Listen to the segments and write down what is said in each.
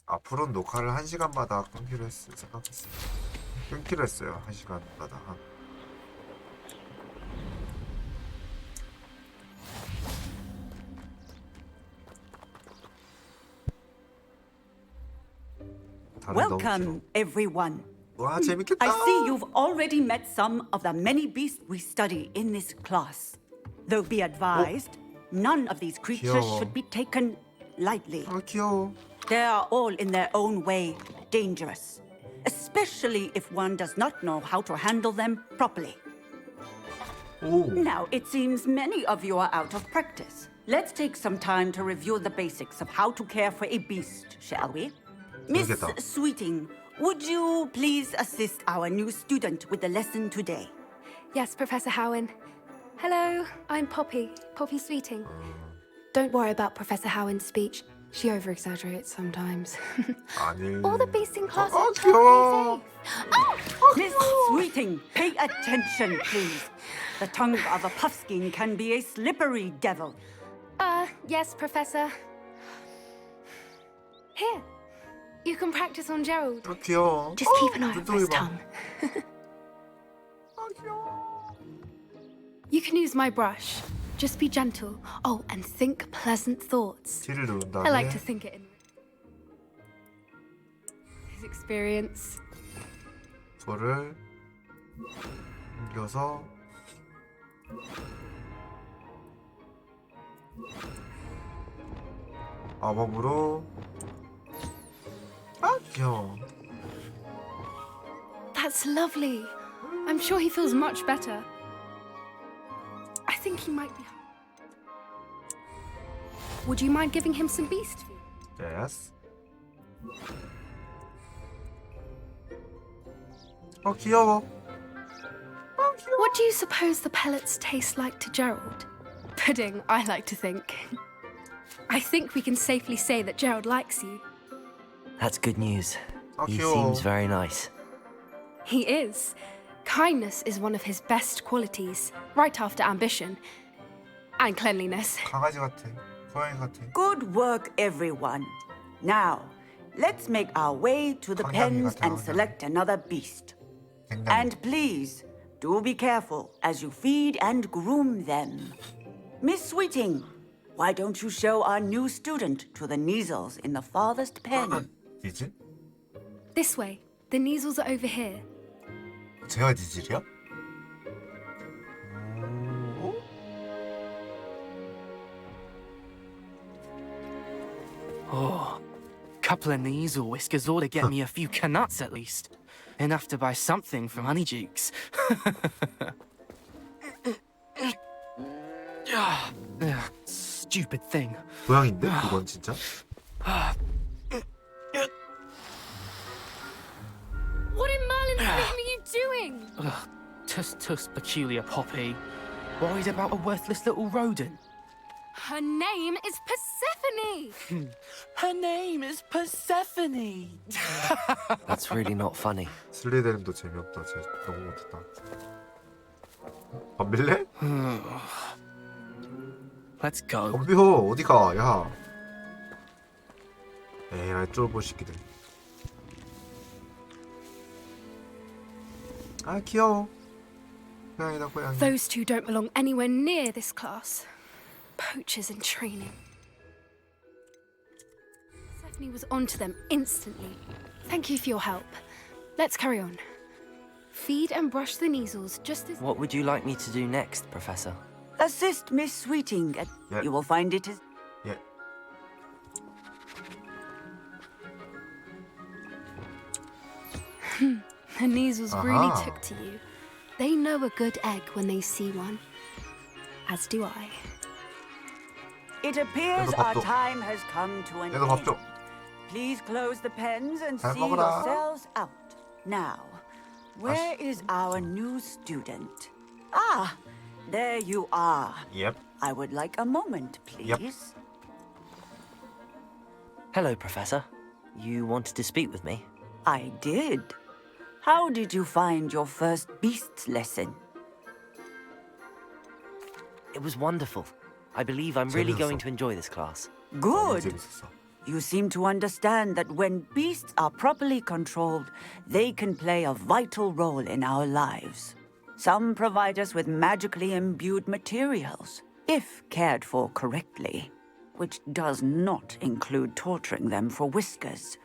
앞으로는 녹화를 1시간마다 생각했어요. 끊기로 했어요. 1시간마다. Welcome, everyone. 와, 재밌겠다. I see you've already met some of the many beasts we study in this class. Though be advised, none of these creatures 귀여워. should be taken lightly. 아, 귀여워. They are all in their own way dangerous, especially if one does not know how to handle them properly. 오. Now, it seems many of you are out of practice. Let's take some time to review the basics of how to care for a beast, shall we? Miss 재밌겠다. Sweeting, would you please assist our new student with the lesson today? Yes, Professor Howen. Hello, I'm Poppy Sweeting. Don't worry about Professor Howen's speech. She over-exaggerates sometimes. 아니. All the beasts in class 아, are 귀여워. Miss Sweeting, pay attention, please. The tongue of a puffskein can be a slippery devil. Yes, Professor. Here, you can practice on Gerald. 아, 귀여워. Just keep an eye out for his 눈동이 봐. tongue. 아, 귀여워. You can use my brush. Just be gentle. Oh, and think pleasant thoughts. 뒤를 누른 I like to 다음에 think it in his experience. 손을 옮겨서 마법으로 아, 귀여워. That's lovely. I'm sure he feels much better. I think he might be. Would you mind giving him some beast food? Yes. 어, 귀여워. What do you suppose the pellets taste like to Gerald? Pudding, I like to think. I think we can safely say that Gerald likes you. That's good news. 아, He 귀여워. seems very nice. He is. Kindness is one of his best qualities, right after ambition and cleanliness. 강아지 같아. 고양이 같아. Good work, everyone. Now, let's make our way to the 강냥이 pens 같아, and 강냥. select another beast. 굉장히. And please, do be careful as you feed and groom them. Miss Sweeting, why don't you show our new student to the Neasels in the farthest pen? 니즈? This way. The Neasels are over here. 제가 니질이야? 오? Oh, couple of knees or whiskers ought to get me a few canuts at least. Enough to buy something from Honeydukes. Stupid thing. 고양인데? 그건 진짜? What in Merlin's name are you doing? Tuss, peculiar Poppy. Worried about a worthless little rodent. Her name is Persephone. Her name is Persephone. That's really not funny. 슬리데림도 재미없다. 쟤 너무 못했다. 덤빌래? Let's go. 덤벼. 어디가? 야. 에이, 쫄보 새끼들. 아, 귀여워. 고양이다, 고양이. Those two don't belong anywhere near this class. Poachers in training. Persephone was onto them instantly. Thank you for your help. Let's carry on. Feed and brush the Neasels just as... What would you like me to do next, Professor? Assist Miss Sweeting. Yeah. You will find it is... 예. The Neasels Aha. really took to you. They know a good egg when they see one. As do I. It appears 얘도 our 밥 줘. time has come to an 얘도 밥 end. 줘. Please close the pens and 잘 see 먹어라. yourselves out. Now, where is our new student? Ah, there you are. Yep. I would like a moment, please. Yep. Hello, Professor. You wanted to speak with me? I did. How did you find your first beasts lesson? It was wonderful. I believe I'm really 재밌었어. going to enjoy this class. Good. 재밌었어. You seem to understand that when beasts are properly controlled, they can play a vital role in our lives. Some provide us with magically imbued materials, if cared for correctly, which does not include torturing them for whiskers.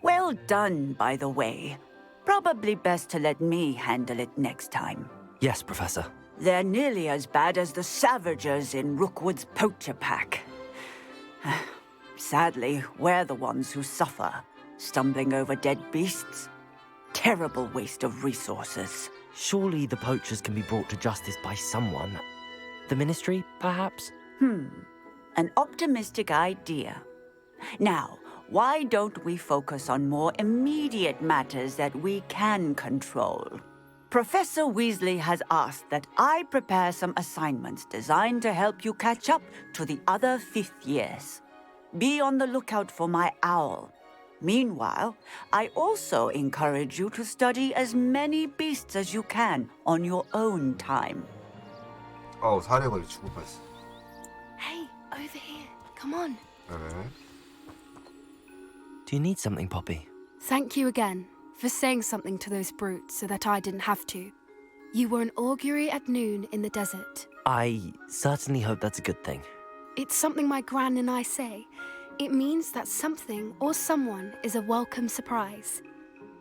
Well done, by the way. Probably best to let me handle it next time. Yes, Professor. They're nearly as bad as the Savagers in Rookwood's poacher pack. Sadly, we're the ones who suffer, stumbling over dead beasts. Terrible waste of resources. Surely the poachers can be brought to justice by someone. The Ministry, perhaps? An optimistic idea. Now, why don't we focus on more immediate matters that we can control? Professor Weasley has asked that I prepare some assignments designed to help you catch up to the other fifth years. Be on the lookout for my owl. Meanwhile, I also encourage you to study as many beasts as you can on your own time. 살에 걸려 죽을 뻔했어. Hey, over here. Come on. 네. Do you need something, Poppy? Thank you again for saying something to those brutes so that I didn't have to. You were an augury at noon in the desert. I certainly hope that's a good thing. It's something my gran and I say. It means that something or someone is a welcome surprise.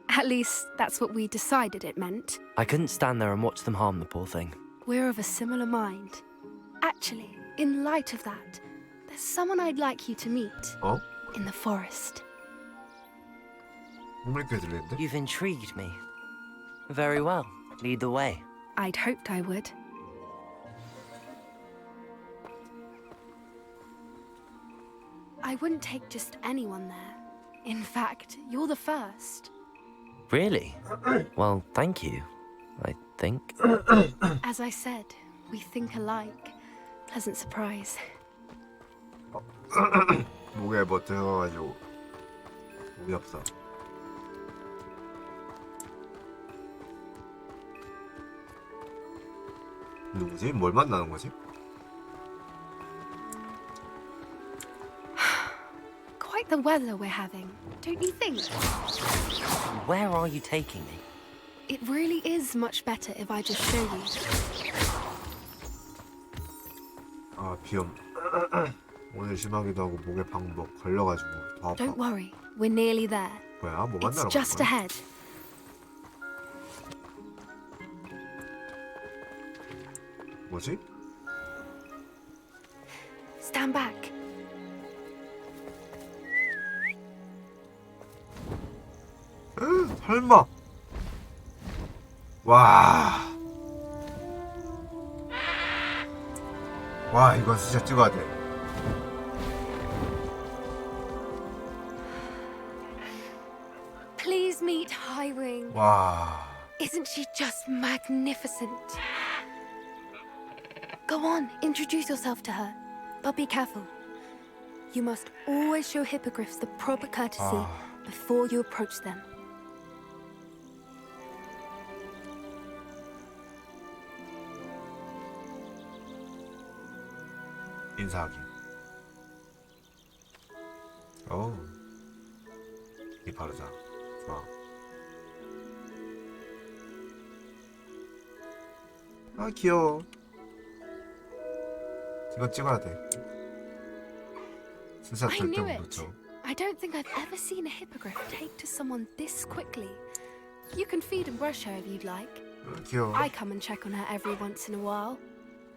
At least, that's what we decided it meant. I couldn't stand there and watch them harm the poor thing. We're of a similar mind. Actually, in light of that, there's someone I'd like you to meet. 어? In the forest. 물밀게 들리는데? You've intrigued me. Very well. Lead the way. I'd hoped I would. I wouldn't take just anyone there. In fact, you're the first. Really? Well, thank you, I think. As I said, we think alike. Pleasant surprise. 목에 뭐 들어가가지고 목이 없어. 누구지? 뭘 만나는 거지? Quite the weather we're having, don't you think? Where are you taking me? It really is much better if I just show you. 아 비염. 오늘 심하기도 하고 목에 방금 뭐 걸려가지고 더 아파. Don't worry, we're nearly there. 뭐야? 뭐 It's 만나러 just 가는 거야? ahead. 뭐지? Stand back. 설마. 와. 와 이건 진짜 찍어야 돼. Please meet Highwing. 와. Isn't she just magnificent? Go on, introduce yourself to her. But be careful. You must always show hippogriffs the proper courtesy before you approach them. 인사하기. 이 바르자. 좋아. 아 귀여워. 이건 찍어야 돼. 진짜 I 될 knew 때면 it. 그렇죠. I don't think I've ever seen a hippogriff take to someone this quickly. You can feed and brush her if you'd like. 귀여워. I come and check on her every once in a while.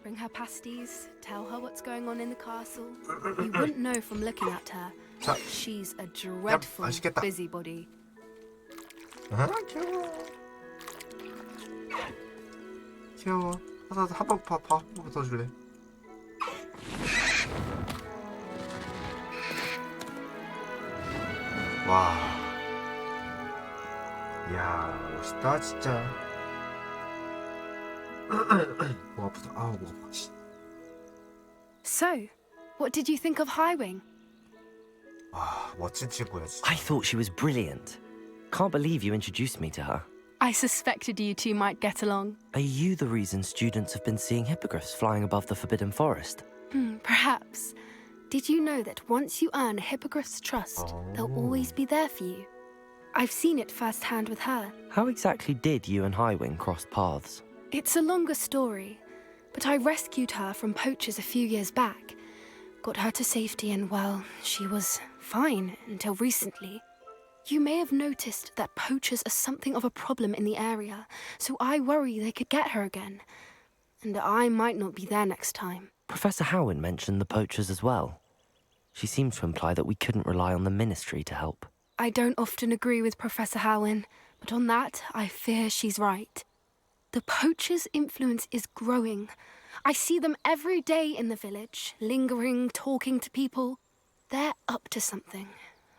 Bring her pasties, tell her what's going on in the castle. You wouldn't know from looking at her. 자, She's a dreadful 맛있겠다. busybody. 귀여워. 한번 더 줄래? 와. 이야, 멋있다 진짜. 목 아프다. 아우 목 아파. So, what did you think of Highwing? 와, 멋진 친구야 진짜. I thought she was brilliant. Can't believe you introduced me to her. I suspected you two might get along. Are you the reason students have been seeing hippogriffs flying above the Forbidden Forest? Perhaps. Did you know that once you earn a hippogriff's trust, they'll always be there for you? I've seen it firsthand with her. How exactly did you and Highwing cross paths? It's a longer story, but I rescued her from poachers a few years back. Got her to safety and, well, she was fine until recently. You may have noticed that poachers are something of a problem in the area, so I worry they could get her again. And I might not be there next time. Professor Howen mentioned the poachers as well. She seemed to imply that we couldn't rely on the Ministry to help. I don't often agree with Professor Howen, but on that, I fear she's right. The poachers' influence is growing. I see them every day in the village, lingering, talking to people. They're up to something.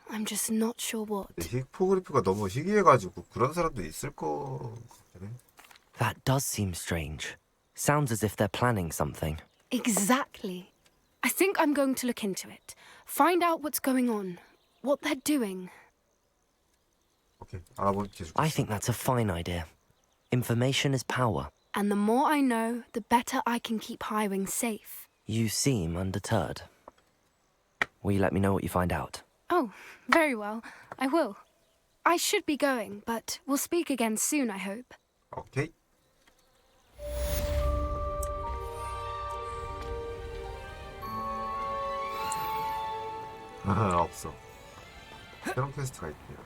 I'm just not sure what. 히포그리프가 너무 희귀해가지고 그런 사람도 있을 거 같긴 해. That does seem strange. Sounds as if they're planning something. Exactly. I think I'm going to look into it. Find out what's going on, what they're doing. 오케이, 알아보면 계속. I think that's a fine idea. Information is power. And the more I know, the better I can keep Highwing safe. You seem undeterred. Will you let me know what you find out? Oh, very well. I will. I should be going, but we'll speak again soon, I hope. 오케이. 없어. 새로운 퀘스트가 있대요.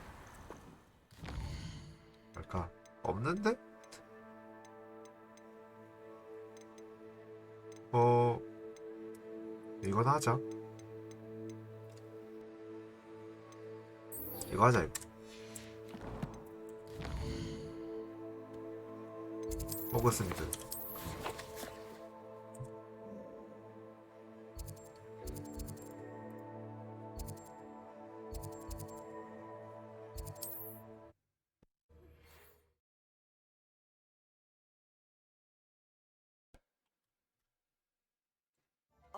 뭘까? 없는데? 이건 하자. 이거 하자, 이거. 호그스미드.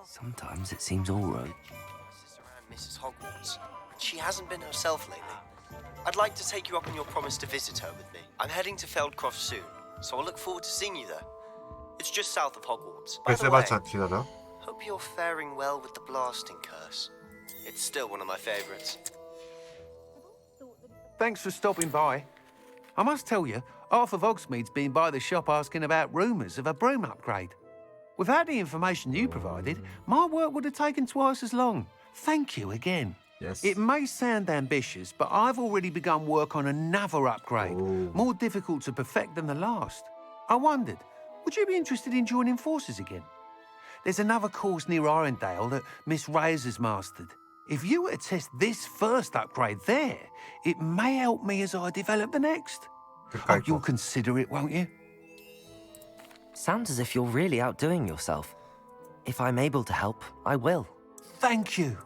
Sometimes it seems all right. Around Mrs. Hogwarts. She hasn't been herself lately. I'd like to take you up on your promise to visit her with me. I'm heading to Feldcroft soon, so I'll look forward to seeing you there. It's just south of Hogwarts. By the way, 벨세바찬 뒤나다. hope you're faring well with the blasting curse. It's still one of my favorites. Thanks for stopping by. I must tell you, half of Hogsmeade's been by the shop asking about rumours of a broom upgrade. Without the information you provided, my work would have taken twice as long. Thank you again. Yes. It may sound ambitious, but I've already begun work on another upgrade, more difficult to perfect than the last. I wondered, would you be interested in joining forces again? There's another course near Arendale that Miss Reyes has mastered. If you were to test this first upgrade there, it may help me as I develop the next. Oh, you'll consider it, won't you? Sounds as if you're really outdoing yourself. If I'm able to help, I will. Thank you.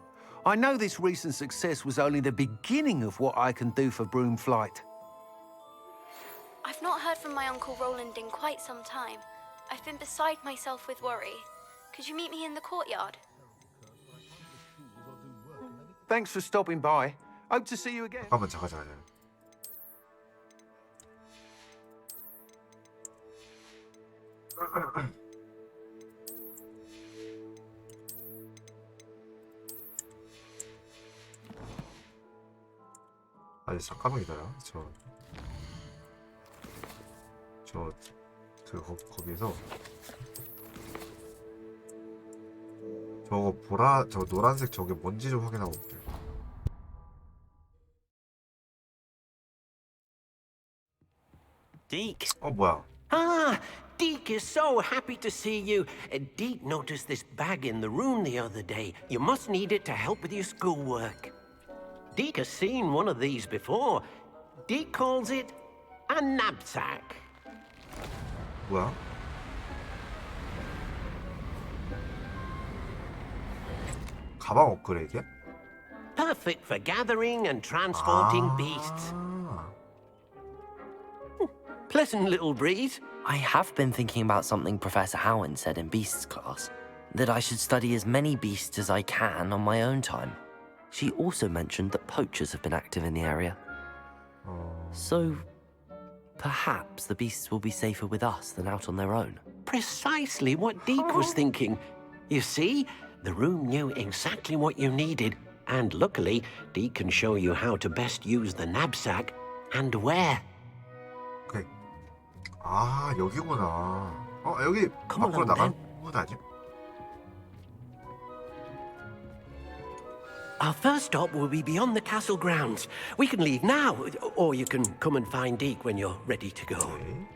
I know this recent success was only the beginning of what I can do for Broomflight. I've not heard from my Uncle Roland in quite some time. I've been beside myself with worry. Could you meet me in the courtyard? Thanks for stopping by. Hope to see you again. 잠깐만. 아니 잠깐만 기다려. 거기서 저 노란색 저게 뭔지 좀 확인하고 올게요. Deke. 뭐야? Ah, Deke is so happy to see you. Deke noticed this bag in the room the other day. You must need it to help with your schoolwork. Deke has seen one of these before. Deke calls it a knapsack. 뭐야? 가방 업그레이드야? Perfect for gathering and transporting beasts. Pleasant little breeze. I have been thinking about something Professor Howen said in Beasts class, that I should study as many beasts as I can on my own time. She also mentioned that poachers have been active in the area. So, perhaps the beasts will be safer with us than out on their own. Precisely what Deke was thinking. You see, The room knew exactly what you needed, and luckily, Dee can show you how to best use the knapsack and where. 오케이. 아, 여기구나. 여기 Come 밖으로 along, 나간 then. 건 아니야? Our first stop will be beyond the castle grounds. We can leave now, or you can come and find Deke when you're ready to go. 오케이.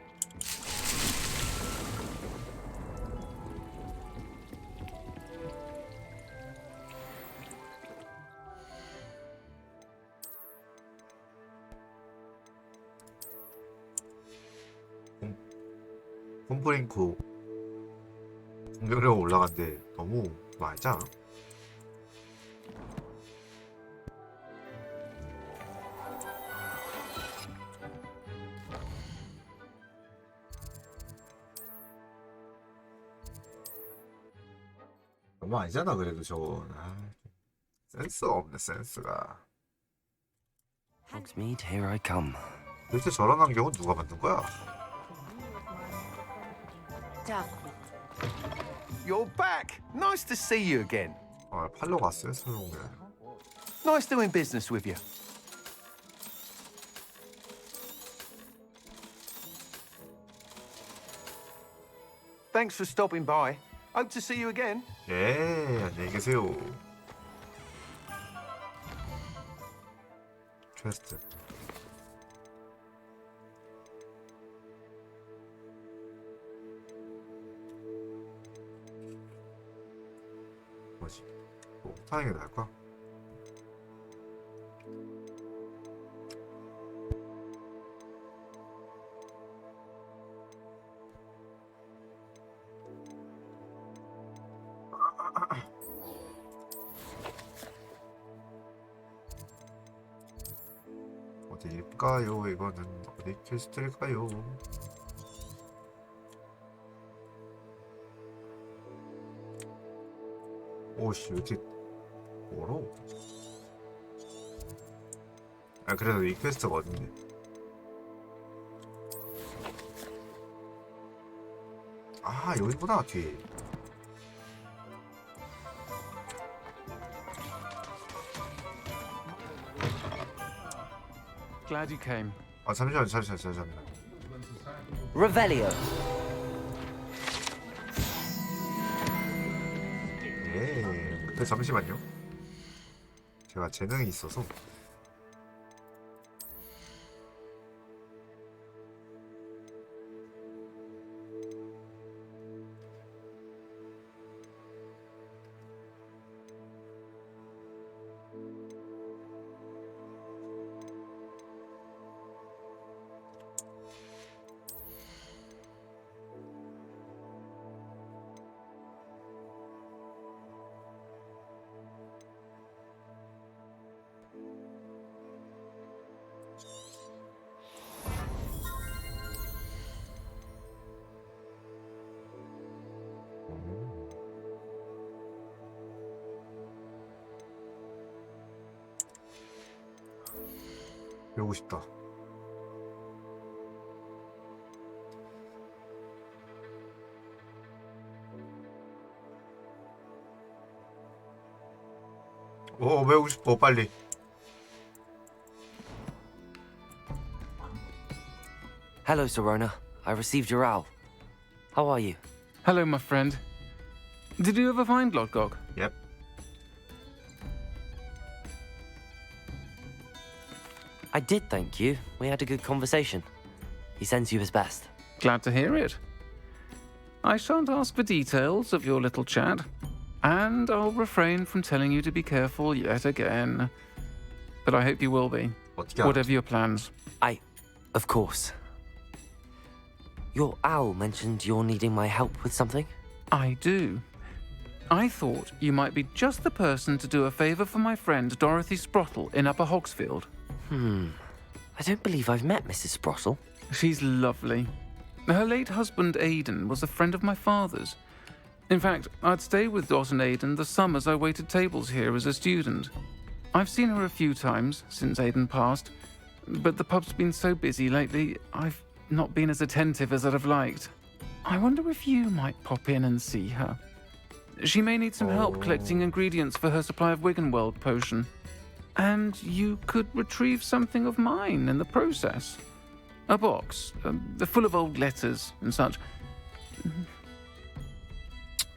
콤프링크 공격력 올라간데 너무 많지 않아? 너무 아니잖아. 그래도 저건 센스가 없네. 센스가. Hogsmeade, here I come. 도대체 저런 환경은 누가 만든 거야? You're back. Nice to see you again. 팔로 갔어요, 소용이. Nice doing business with you. Thanks for stopping by. Hope to see you again. 예, 안녕히 계세요. 퀘스트. 뭐지? 옥타임이 날까? 어디일까요? 이거는 어디 퀘스트일까요? 오씨, 왜 이렇게 멀어? 그래도 이 퀘스트가 어딘데? 여기구나, 뒤에. Glad you came. 잠시만. Revelio. 근데 잠시만요. 제가 재능이 있어서. 배우고 싶다. 배우고 싶어, 빨리. Hello, Serona. I received your owl. How are you? Hello, my friend. Did you ever find Lodgog? Yep. I did, thank you. We had a good conversation. He sends you his best. Glad to hear it. I shan't ask for details of your little chat, and I'll refrain from telling you to be careful yet again. But I hope you will be, whatever your plans. Of course. Your owl mentioned you're needing my help with something? I do. I thought you might be just the person to do a favour for my friend Dorothy Sprottle in Upper Hogsfield. I don't believe I've met Mrs. Sprottle. She's lovely. Her late husband Aidan was a friend of my father's. In fact, I'd stay with Dot and Aidan the summers I waited tables here as a student. I've seen her a few times since Aidan passed, but the pub's been so busy lately, I've not been as attentive as I'd have liked. I wonder if you might pop in and see her. She may need some help collecting ingredients for her supply of Wiggenweld potion. And you could retrieve something of mine in the process. A box, full of old letters and such.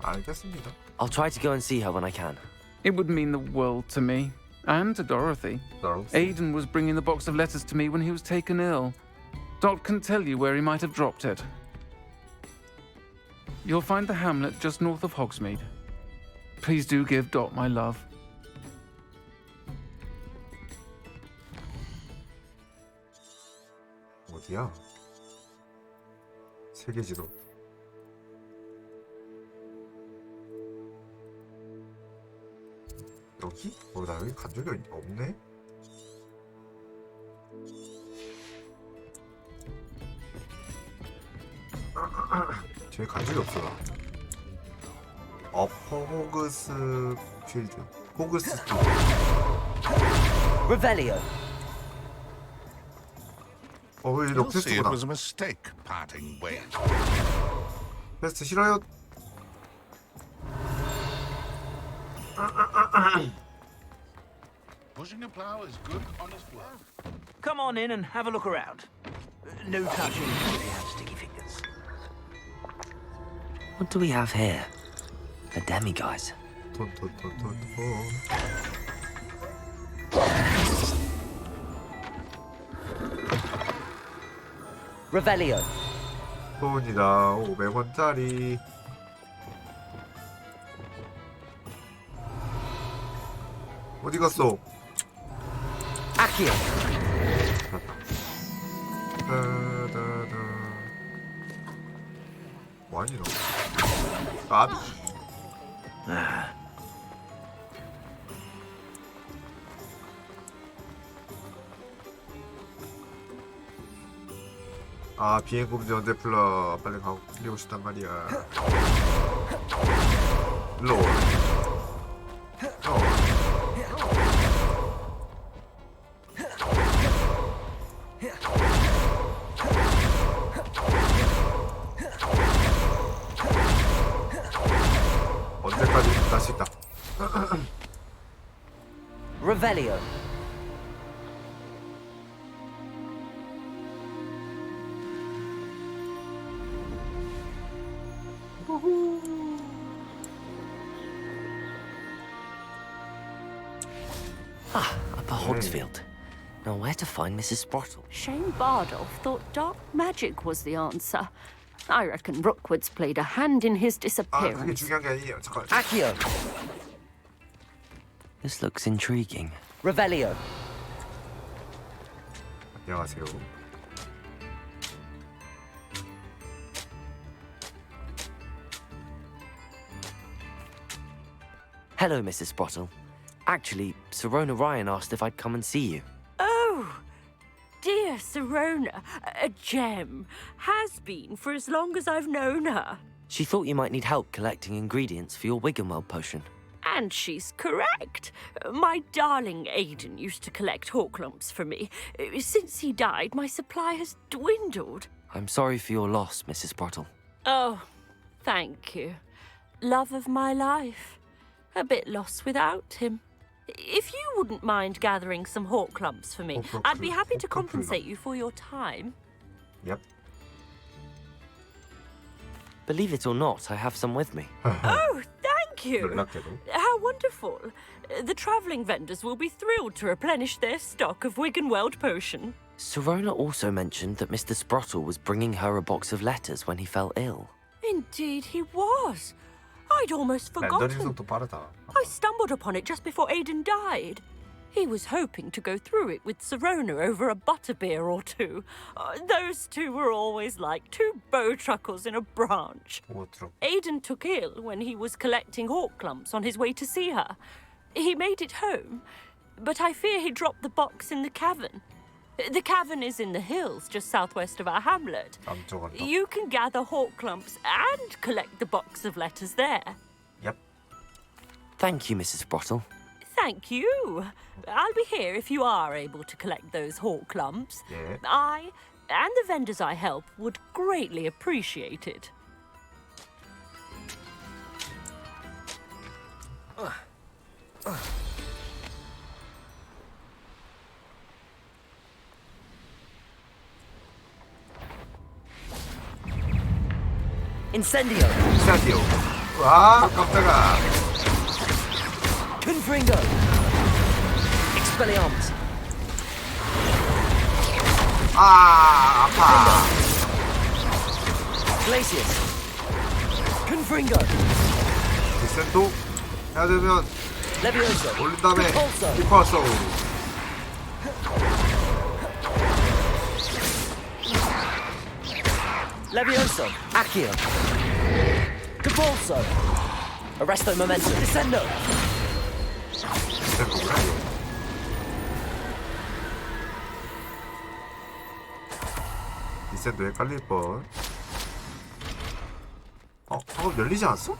알겠습니다. I'll try to go and see her when I can. It would mean the world to me, and to Dorothy. Aiden was bringing the box of letters to me when he was taken ill. Dot can tell you where he might have dropped it. You'll find the hamlet just north of Hogsmeade. Please do give Dot my love. 어디야? 세계지도. 여기? 나 여기 간 적이 없네? 저기 간 적이 없어 나. 어퍼 호그스 필드. 호그스 필드. Revelio. 왜 이렇게 You'll see it 패스트구나. was a mistake parting ways. 패스트 싫어요? Pushing a plow is good, honest work. Come on in and have a look around. No touching if you have sticky fingers. What do we have here? A demiguise. 돈. Revelio. 돈이다. 500원짜리. 어디 갔어? Accio. 따다다. 뭐하니 너? 아비. 비행금지 언제 풀러? 빨리 가고 풀리고 싶단 말이야. 일로 와. 언제까지 날 수 있다. Revelio. Upper Hogsfield. Now where to find Mrs. Sprottle? Shane Bardolph thought dark magic was the answer. I reckon Rookwood's played a hand in his 그게 disappearance. 중요한 게 아니에요. 잠깐. Accio. This looks intriguing. Revelio. 안녕하세요. Hello, Mrs. Sprottle. Actually, Sirona Ryan asked if I'd come and see you. Oh, dear Sirona, a gem. Has been for as long as I've known her. She thought you might need help collecting ingredients for your Wiggenweld potion. And she's correct. My darling Aiden used to collect hawklumps for me. Since he died, my supply has dwindled. I'm sorry for your loss, Mrs. Sprottle. Oh, thank you. Love of my life. A bit lost without him. If you wouldn't mind gathering some hawklumps for me, I'd be happy to compensate you for your time. Yep. Believe it or not, I have some with me. Oh, thank you. 놀랍게도. How wonderful. The travelling vendors will be thrilled to replenish their stock of Wiggenweld potion. Sirona also mentioned that Mr. Sprottle was bringing her a box of letters when he fell ill. Indeed he was. I'd almost forgotten. 랜더링 빠르다. I stumbled upon it just before Aiden died. He was hoping to go through it with Sirona over a butterbeer or two. Those two were always like two bowtruckles in a branch. Aiden took ill when he was collecting hawklumps on his way to see her. He made it home, but I fear he dropped the box in the cavern. The cavern is in the hills just southwest of our hamlet. You can gather hawklumps and collect the box of letters there. Yep. Thank you, Mrs. Sprottle. Thank you. I'll be here if you are able to collect those hawklumps. Yeah. I and the vendors I help would greatly appreciate it. Incendio. 인사디오. 와, 깜짝아. Confringo. Expelliarmus. 아, 아파. Glacius. Confringo. 디센도 해야 되면 Levioso. 올린 다음에 Repulso. 리퍼소. Levioso. Accio. Capulso. Arresto Momentum. Descendo. 디센도 헷갈릴 뻔. 방금 열리지 않았어?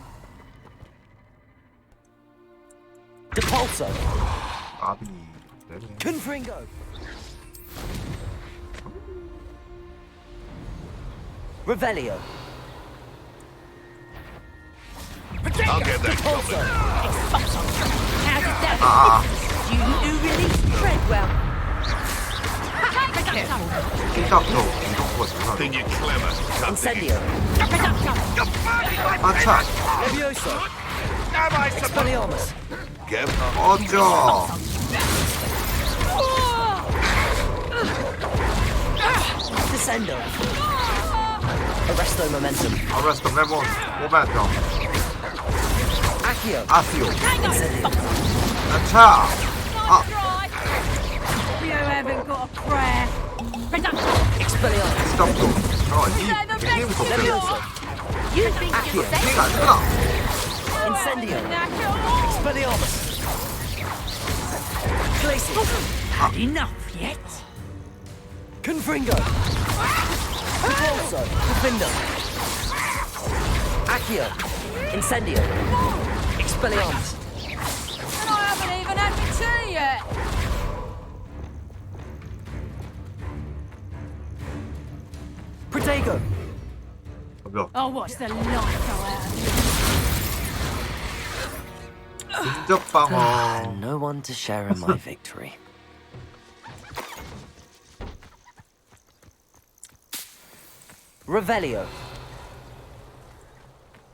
Depulso. 아비. 네네. Confringo. Revelio. I'll get that Depulso. Expulso. How did that 아, student who released Treadwell? 킹cap도 공격수가 장난. Think you're clever. Incendio. 아차. Levioso. Expelliarmus. Get 어쩌. Descendo. Arresto Momentum. 아레스토 메몬. 모멘텀. Accio. 아시오. Incendio. 아차. You haven't got a prayer. Expelliarmus. 킹cap도. 이 게임부터 없어요. Levioso. You think Accio. you're 게임이 아니구나. Incendio. Expelliarmus. Glacius. had enough yet? Confringo. Repulso. Defindo. Accio. Incendio. Expelliarmus. And I haven't even had my tea yet. Protego. 덤벼. Oh, what's the life go out of you? 근접방어. No one to share in my victory. Revelio.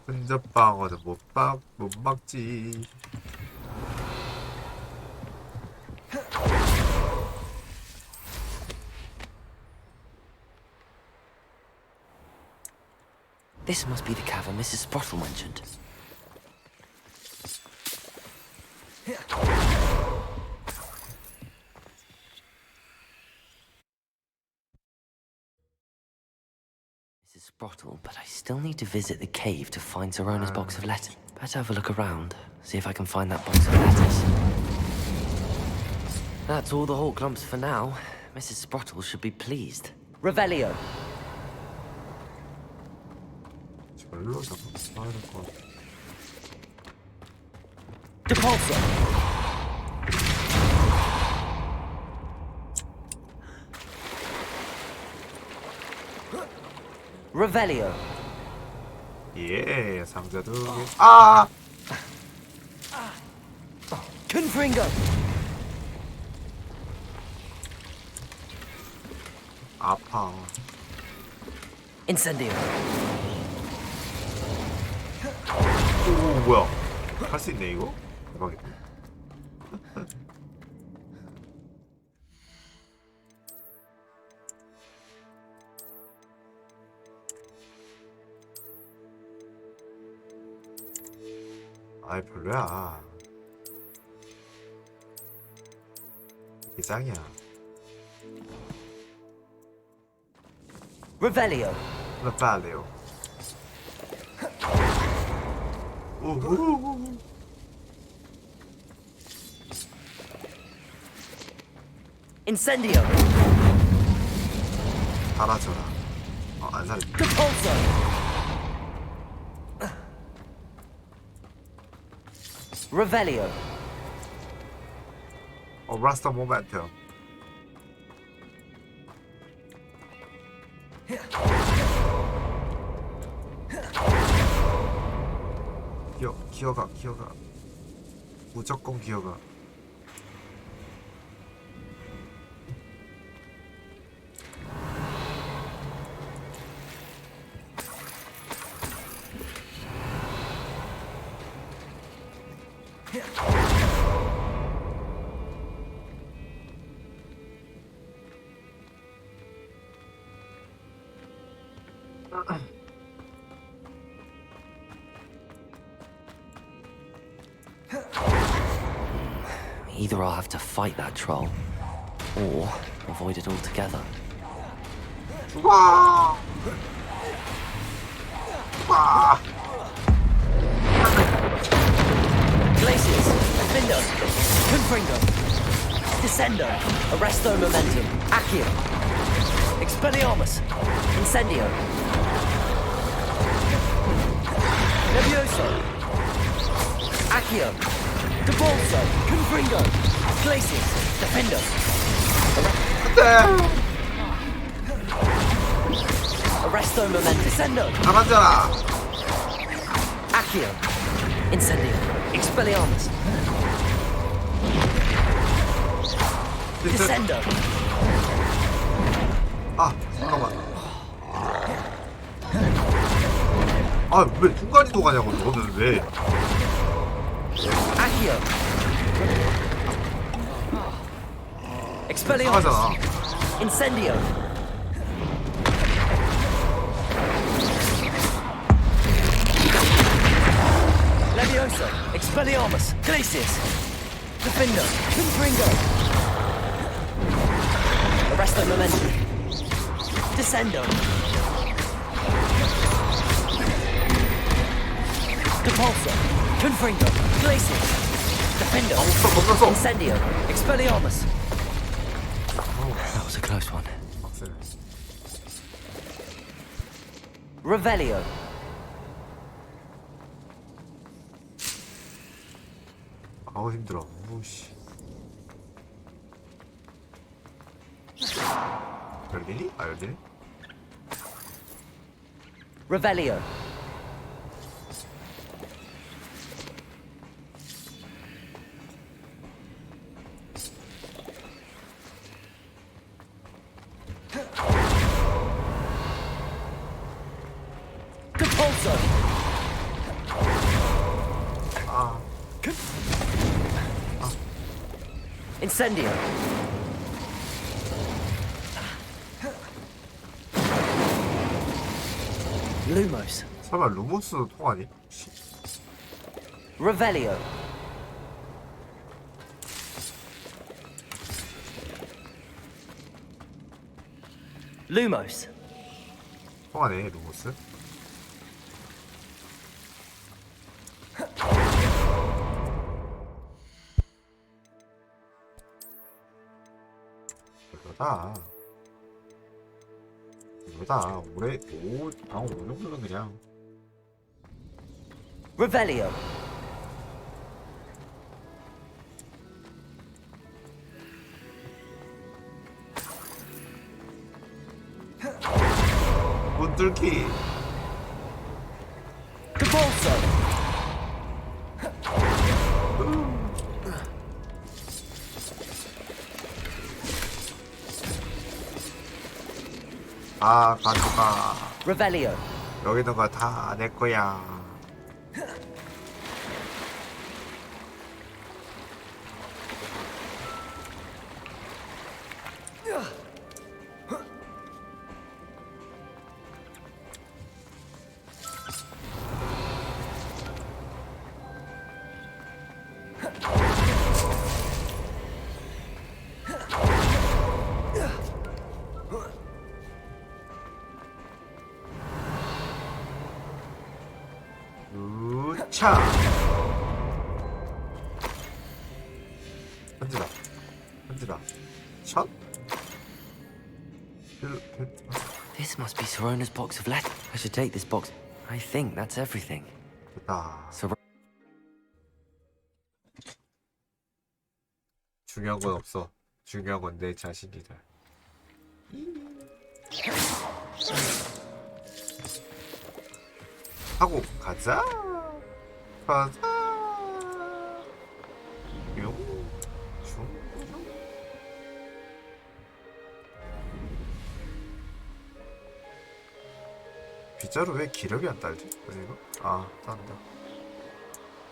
근접방어는 못 막지. This must be the cavern Mrs. Sprottle mentioned. Mrs. Sprottle, but I still need to visit the cave to find Zerona's box of letters. Better have a look around, see if I can find that box of letters. That's all the Hawk Lumps for now. Mrs. Sprottle should be pleased. Revelio. 절로 잡아야 될 것 같아. Depulso. Revelio. 예, 상자 두 개. 아! Confringo. 아파. Incendio. 오, 뭐야? 할 수 있네 이거? 대박이다. 아이 별로야. 이게 짱이야. Revelio. 레팔레오. 오호호호. Incendio. 달아줘라. 안 살리. Depulso. Revelio. 라스터 모멘텀. 기어가. 무조건 기어가. Either I'll have to fight that troll, or avoid it altogether. 와! 와! Glacius, Findo, Confringo, Descendo, Arresto Momentum, Accio, Expelliarmus, Incendio, Levioso, Accio, Debolso, Confringo, Glacius, Defendo, Arresto Momentum, Descendo, 잡았잖아. Accio, Incendio, Expelliarmus, Descendo. 아, 잠깐만. 아, 왜 중간 이동하냐고, 너는 왜? Accio. Expelliarmus. 하잖아. Incendio. Levioso. Expelliarmus. Glacius. Defendo. Confringo. Arresto Momentum. Descendo. Depulso. Confringo. Glacius. Defendo. Incendio. Expelliarmus. That was a close one. Revelio. 아우 힘들어. 오씨. 열리니? 아 열리니? Revelio. Compulso. 아. Incendio. Lumos. 설마 루모스도 통하니? Revelio. Lumos. 통하네 루모스. 이거다. 이거다. 올해 방금 5정도는 그냥. Revelio. 문 뚫기. Compulso. 아 가져가. Revelio. 여기 있는 거 다 내 거야. 차. 현지다. 현지다. 첫. This must be Sorona's box of letters. I should take this box. I think that's everything. 됐다. Sor- 중요한 건 없어. 중요한 건 내 자신이다. 하고 가자. 가자. 빗자루 왜 기력이 안 딸지? 이거? 아, 딴다.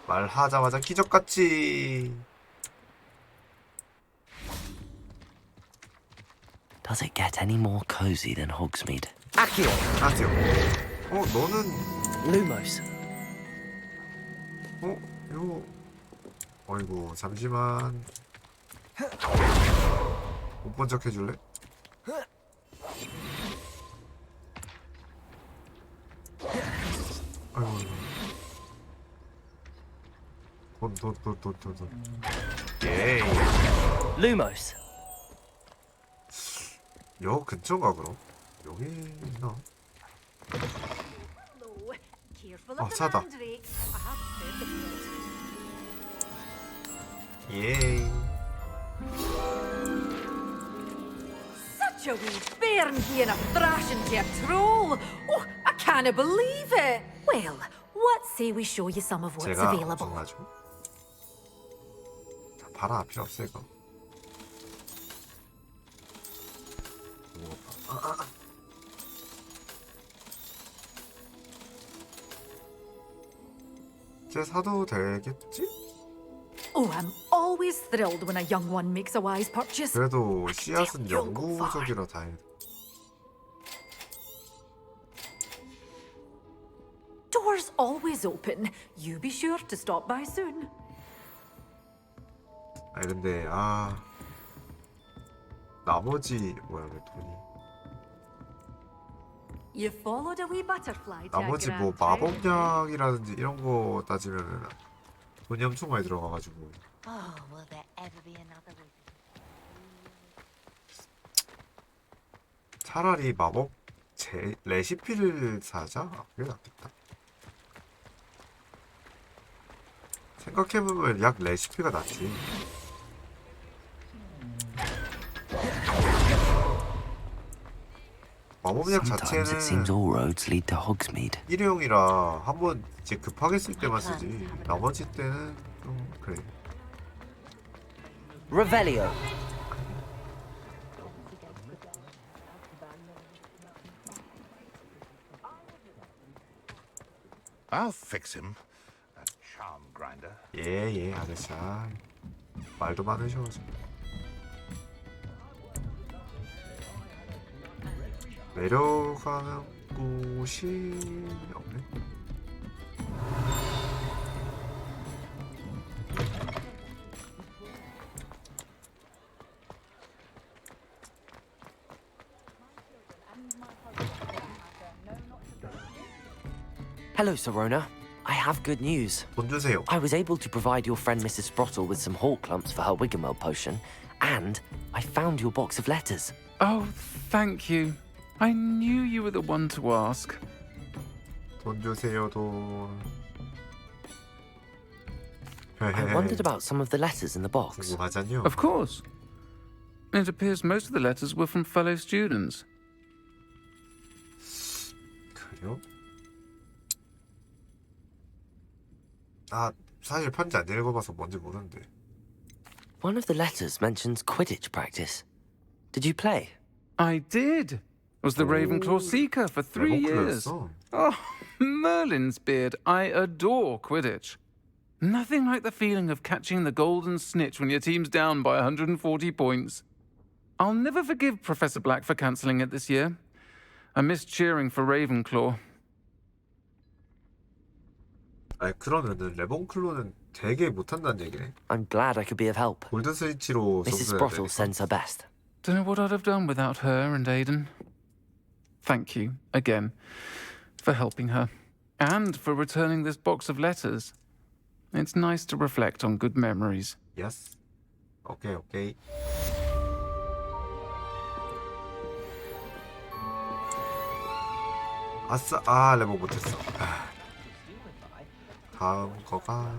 말하자마자 기적같이. Does it get any more cozy than Hogsmeade? 아티오. 너는 Lumos. 이거. 어이구, 잠시만. 못 본 척 해줄래? 아이고. 돈. 예이. Lumos. 여 근처인가 그럼? 여기 있나? 아, 사다. 예이. Such a wee bairn being a thrashing to a troll. Oh, I can't believe it. Well, what say we show you some of what's 제가 available? 엄청나죠? 자, 봐라, 필요 없어 이거. 쟤 사도 되겠지? Oh, I'm always thrilled when a young one makes a wise purchase. 그래도 씨앗은 영구적이라 다행이다. Doors always open. You be sure to stop by soon. 아니 근데 나머지 뭐야 왜 돈이? You followed a wee butterfly. 나머지 뭐 마법약이라든지 이런 거 따지면은 돈이 엄청 많이 들어가가지고. Oh, will there ever be another way? 차라리 마법 레시피를 사자. 그게 낫겠다. 생각해보면 약 레시피가 낫지. 마법약 Sometimes it seems 자체는 all roads lead to Hogsmeade. 일회용이라 한번 이제 급하게 쓸 때만 쓰지. 나머지 때는 좀 그래. Revelio. I'll fix him. That charm grinder. 예, 아저씨. 말도 많으셔가지고. 내려가는 곳이 없네. Hello, Serona. I have good news. 돈 주세요. I was able to provide your friend Mrs. Sprottle with some hawk clumps for her Wiggenweld potion, and I found your box of letters. Oh, thank you. I knew you were the one to ask. 돈 주세요, 돈. I wondered about some of the letters in the box. 궁금하잖요. Of course. It appears most of the letters were from fellow students. 그래요? 사실 편지 안 읽어봐서 뭔지 모르는데. One of the letters mentions Quidditch practice. Did you play? I did. Was the Ravenclaw Seeker for 3 years. Oh, Merlin's beard. I adore Quidditch. Nothing like the feeling of catching the golden snitch when your team's down by 140 points. I'll never forgive Professor Black for cancelling it this year. I missed cheering for Ravenclaw. 그러면은 레몬클로는 되게 못한다는 얘기네. I'm glad I could be of help. 골든 스위치로 Mrs. 써줘야 Sprottle 돼. sends her best. Don't know what I'd have done without her and Aidan. Thank you, again, for helping her. And for returning this box of letters. It's nice to reflect on good memories. Yes. 오케이. 아싸, 레몬 못했어. 다음 거가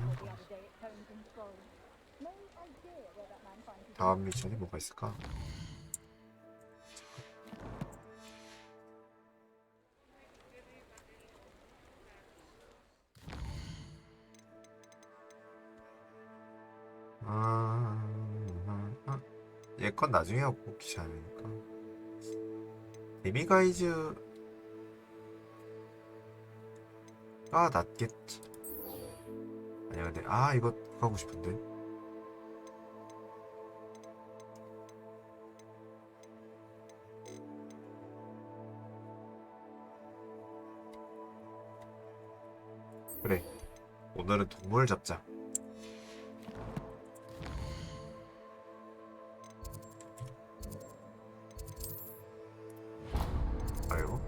다음 미션이 뭐가 있을까? 얘 건 나중에 하고 귀찮으니까. 데미가이즈 아 낫겠지. 아니야 근데 이거 하고 싶은데. 그래, 오늘은 동물 잡자. 아이고.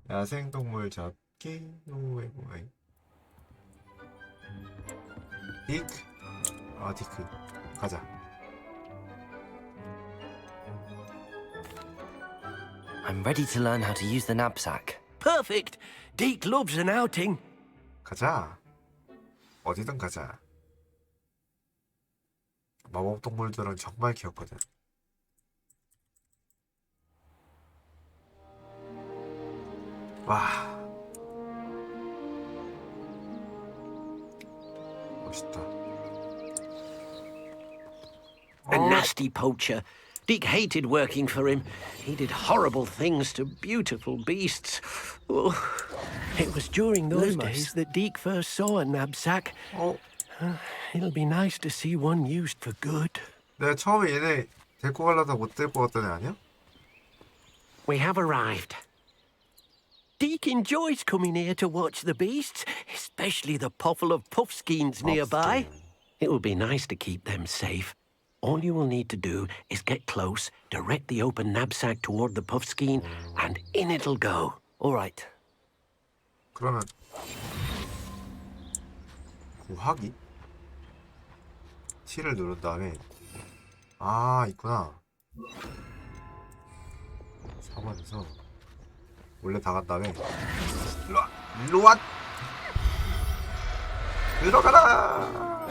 야생동물 잡기 노웨고아이. 디크. 디크 가자. I'm ready to learn how to use the knapsack. Perfect. Deke loves an outing. 가자. 어디든 가자. 마법 동물들은 정말 귀엽거든. 와. 멋있다. A nasty poacher. Deke hated working for him. He did horrible things to beautiful beasts. Oh, it was during those days that Deke first saw a knapsack. It'll be nice to see one used for good. 내가 처음에 얘네 데리고 가려다 못 데리고 갔던 애 아니야? We have arrived. Deke enjoys coming here to watch the beasts, especially the potful of puffskeins nearby. It will be nice to keep them safe. All you will need to do is get close, direct the open knapsack toward the puffskein, and in it'll go. All right. 그러면 구하기? T를 누른 다음에 있구나. 4번에서 원래 다 간 다음에 일로와 들어가라.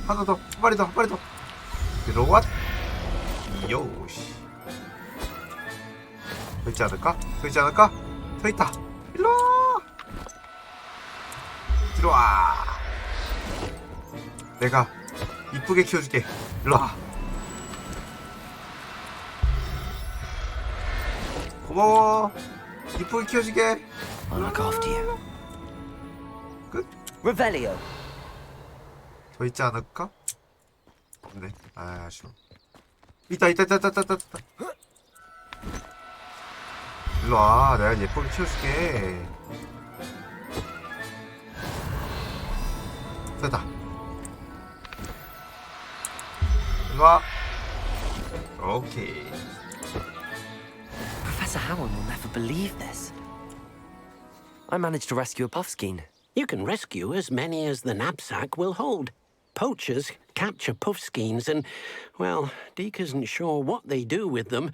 하나 더, 한 마리 더 들어와. 요시. 더 있지 않을까? 더 있다. 일로와. 들어와. 내가 이쁘게 키워줄게. 일로와. 고마워. 이쁘게 키워줄게. I'll look after you. 끝. Revelio. 더 있지 않을까? 없네. 아쉬워. 있다. 일로와. 내가 예쁘게 키워줄게. 됐다. 일로와. 오케이. Professor Howard will never believe this. I managed to rescue a puffskein. You can rescue as many as the knapsack will hold. Poachers capture puffskeins and, well, Deke isn't sure what they do with them.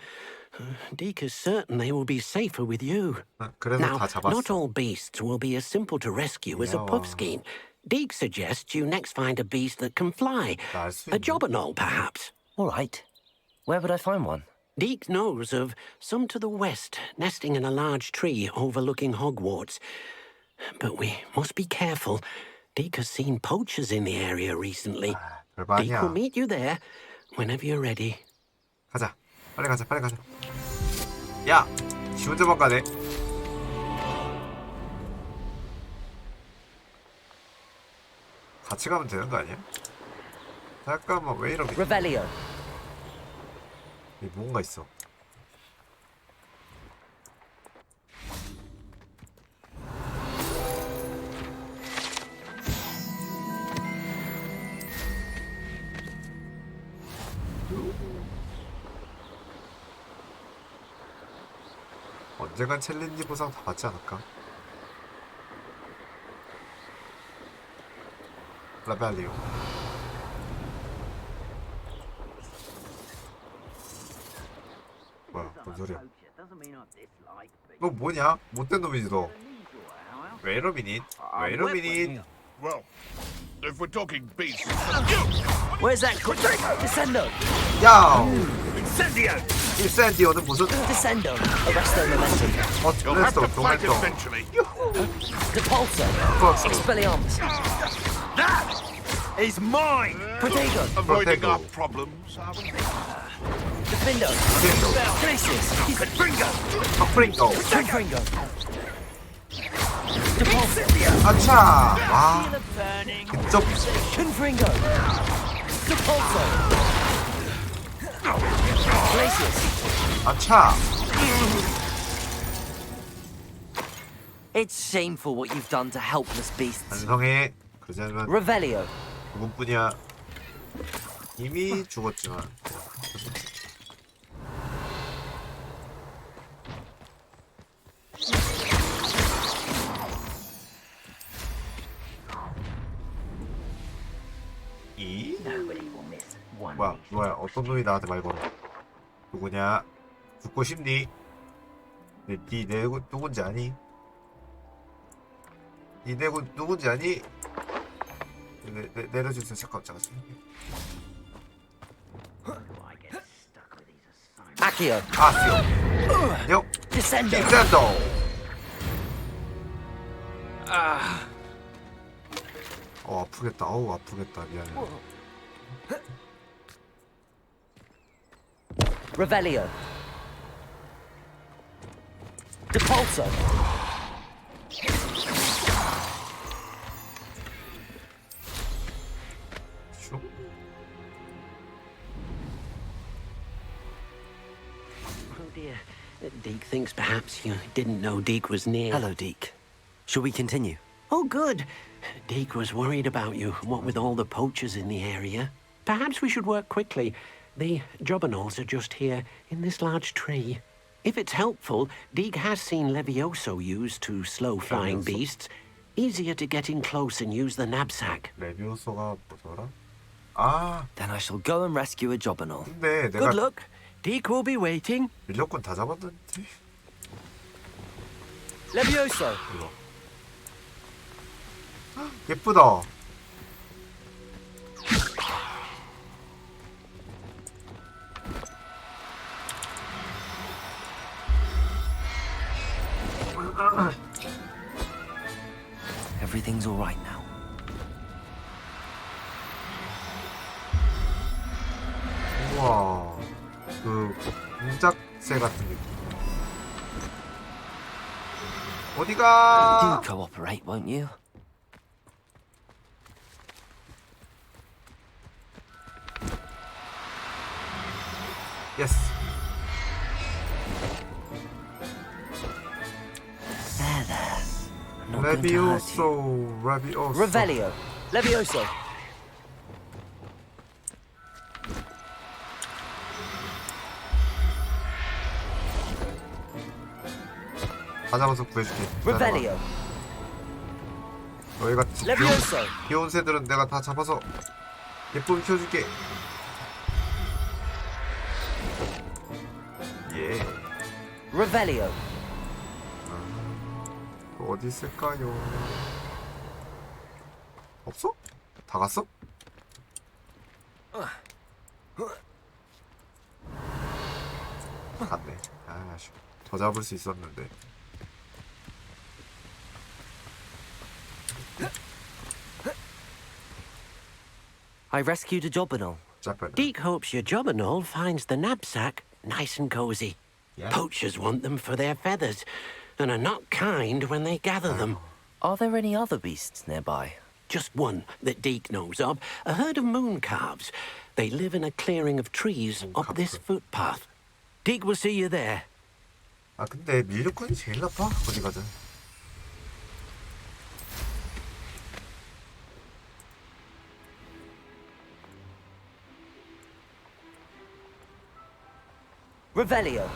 Deke is certain they will be safer with you. Now, not all beasts will be as simple to rescue as a puffskein. Deke suggests you next find a beast that can fly. A jobberknoll, perhaps. All right. Where would I find one? Deke knows of some to the west, nesting in a large tree overlooking Hogwarts. But we must be careful. Deke has seen poachers in the area recently. Deke will meet you there whenever you're ready. 가자. 빨리 가자. 야! 지 혼자만 가네. 같이 가면 되는 거 아니야? 잠깐만, 왜 이러게? Revelio. 여기 뭔가 있어. 언젠간 챌린지 보상 다 받지 않을까? 라벨리오. 뭐야, 뭔 소리야? 너 뭐냐? 못된 놈이지 너. Wait a minute. Well, if we're talking beasts... Where's that country? Descendo. 야! Incendio! 인센디오는 무슨? Descendo. Arresto momentum. You'll have to fight eventually. Depulso. Expelliarmus. is mine. Protego. Avoiding our Protego. problems, are we? Defendo. Glacius. Confringo. 턱프링거. Confringo. 아차. 와. 근접. Confringo. Depulso. Glacius. 아차. It's shameful what you've done to helpless beasts. 반성해. 그러자면 Revelio. 누군뿐이야. 이미 죽었지만. 이? 뭐야 어떤 놈이 나한테 말 걸어. 누구냐? 죽고 싶니? 니 누군지 아니? 니 누군지 아니? 내려주세요. 잠깐. Accio. 아시오. 요. Descendo. 아프겠다. 어우 아프겠다. 미안해. Revelio. Depulso. 슉. Oh dear. Deke thinks perhaps you didn't know Deke was near. Hello, Deke. Shall we continue? Oh, good. Deke was worried about you, what with all the poachers in the area. Perhaps we should work quickly. The jobberknolls are just here, in this large tree. If it's helpful, Deke has seen Levioso used to slow flying beasts. Easier to get in close and use the knapsack. 레비오소가 뭐더라? 아. Then I shall go and rescue a jobberknoll. 근데 내가 Good luck. Deke will be waiting. 밀렵꾼 다 잡았는데. Levioso. 이거. 예쁘다. Everything's all right now. 우와. 그 공작새 같은 느낌. 어디가? Do cooperate, won't you? Yes. There. I'm not going to hurt you. 레비오소. Revelio. Levioso. 다 잡아서 구해줄게. Revelio. 너희 같이 Levioso. 귀여운 새들은 내가 다 잡아서 예쁘게 키워줄게. 예. Revelio. 어디 있을까요? 없어? 다 갔어? 갔네. 아, 아쉬워. 더 잡을 수 있었는데. I rescued a jobberknoll. Deke hopes your jobberknoll finds the knapsack nice and cozy. Yeah. Poachers want them for their feathers, and are not kind when they gather them. Are there any other beasts nearby? Just one that Deke knows of, a herd of moon calves. They live in a clearing of trees up this footpath. Deke will see you there. 아 근데 밀렵꾼이 제일 나빠. 어디 가든. Revelio.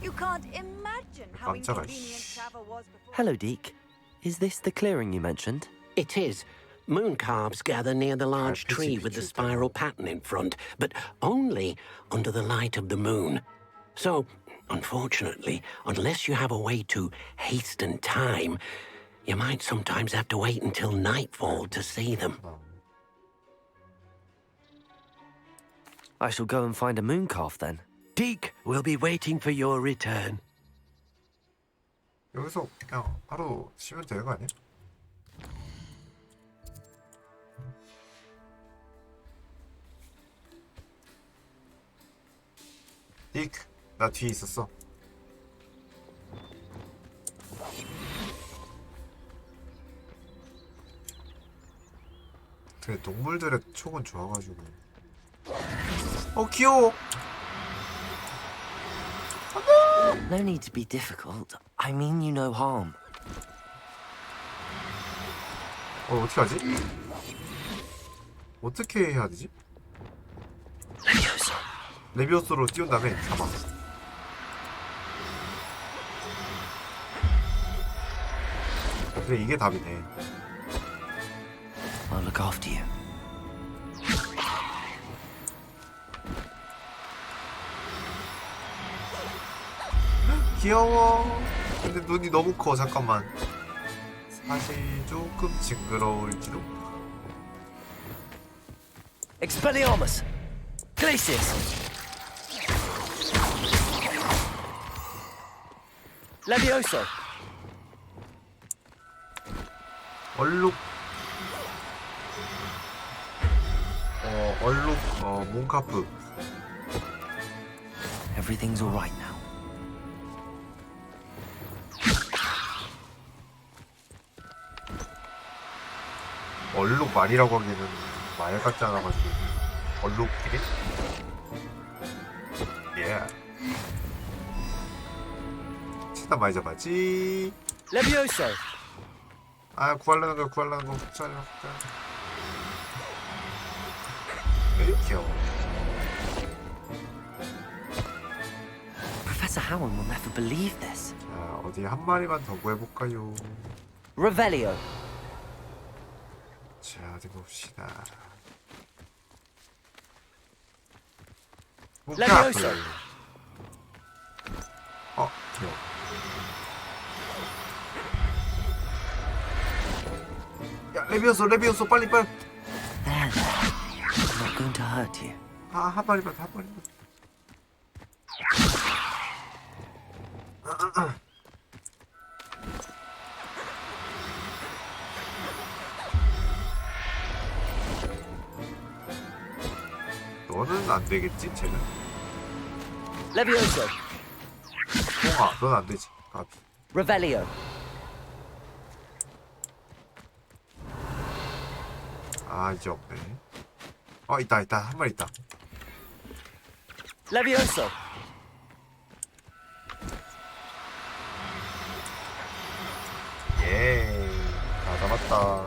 You can't imagine how 깜짝아, inconvenient travel was before. Hello, Deke. Is this the clearing you mentioned? It is. Moon calves gather near the large tree with the spiral pattern in front, but only under the light of the moon. So, unfortunately, unless you have a way to hasten time, you might sometimes have to wait until nightfall to see them. I shall go and find a moon calf then. Deke will be waiting for your return. 여기서 그냥 하루 쉬면 되는 거 아니야? 딕, 나 뒤에 있었어. 되게 동물들의 촉은 좋아가지고. 귀여워. No need to be difficult. I mean you no harm. 어떻게 하지? 어떻게 해야 되지? 레비오스로 띄운 다음에 잡아. 그래, 이게 답이네. I'll look after you. 귀여워. 근데 눈이 너무 커. 잠깐만. 사실 조금 징그러울지도. Expelliarmus! Glacius! Levioso! 얼룩. 얼룩. 몽카프. Everything's all right now. 얼룩 말이라고 하기에는 말 같지 않아가지고. 얼룩 기린? 예. 치다 많이 잡았지. Levioso! 구하려는 거. 에이, 귀여워. Professor Howard will never believe this. 자, 어디 한 마리만 더 구해볼까요? Revelio. 자, 어디 봅시다. Levioso. 귀여워. 야, 레비오소, 빨리. There. I'm not going to hurt you. 한 마리만. 너는 안 되겠지, 쟤는. Levioso. 넌 안 되지. Revelio. 이제 없네. 있다. 한 마리 있다. Levioso. 예. 다 잡았다.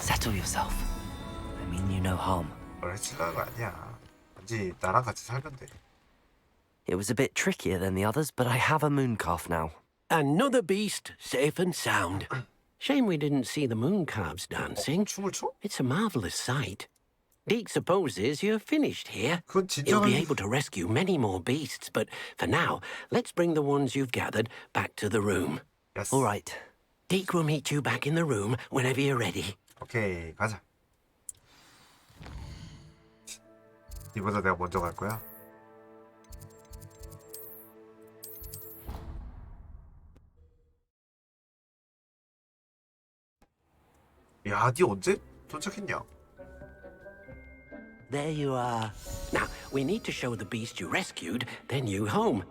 Settle yourself. I mean you no harm. 널 해치려는 거 아니야. 왠지 나랑 같이 살면 돼. It was a bit trickier than the others, but I have a moon calf now. Another beast safe and sound. Shame we didn't see the moon calves dancing. 춤을 춰? It's a marvelous sight. Deke supposes you're finished here. 진짜 He'll be able to rescue many more beasts, but for now, let's bring the ones you've gathered back to the room. Yes. All right. Deke will meet you back in the room whenever you're ready. 오케이, 가자. 이보다 내가 먼저 갈 거야? 야, 니 언제 도착했냐? There you are. Now, we need to show the beast you rescued their new home.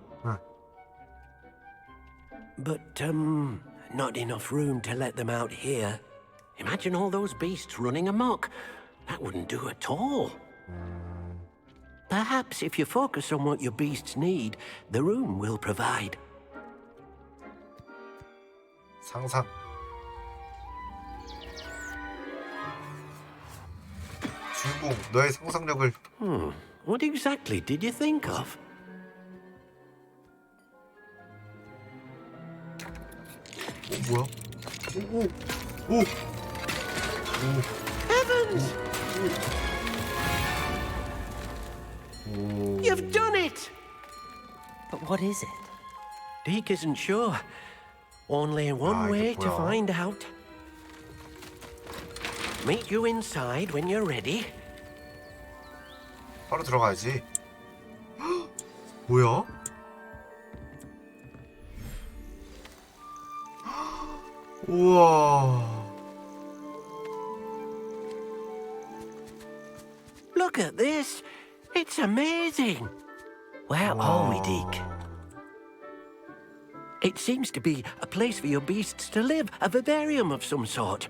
But, not enough room to let them out here. Imagine all those beasts running amok. That wouldn't do at all. Perhaps if you focus on what your beasts need, the room will provide. 상상. 주공, 너의 상상력을. What exactly did you think of? 뭐야? 오. Heavens! You've done it! But what is it? Deke isn't sure. Only one way to find out. Meet you inside when you're ready. 바로 들어가야지. 뭐야? 우와. Look at this. It's amazing. Where are we, Deke? It seems to be a place for your beasts to live, a vivarium of some sort.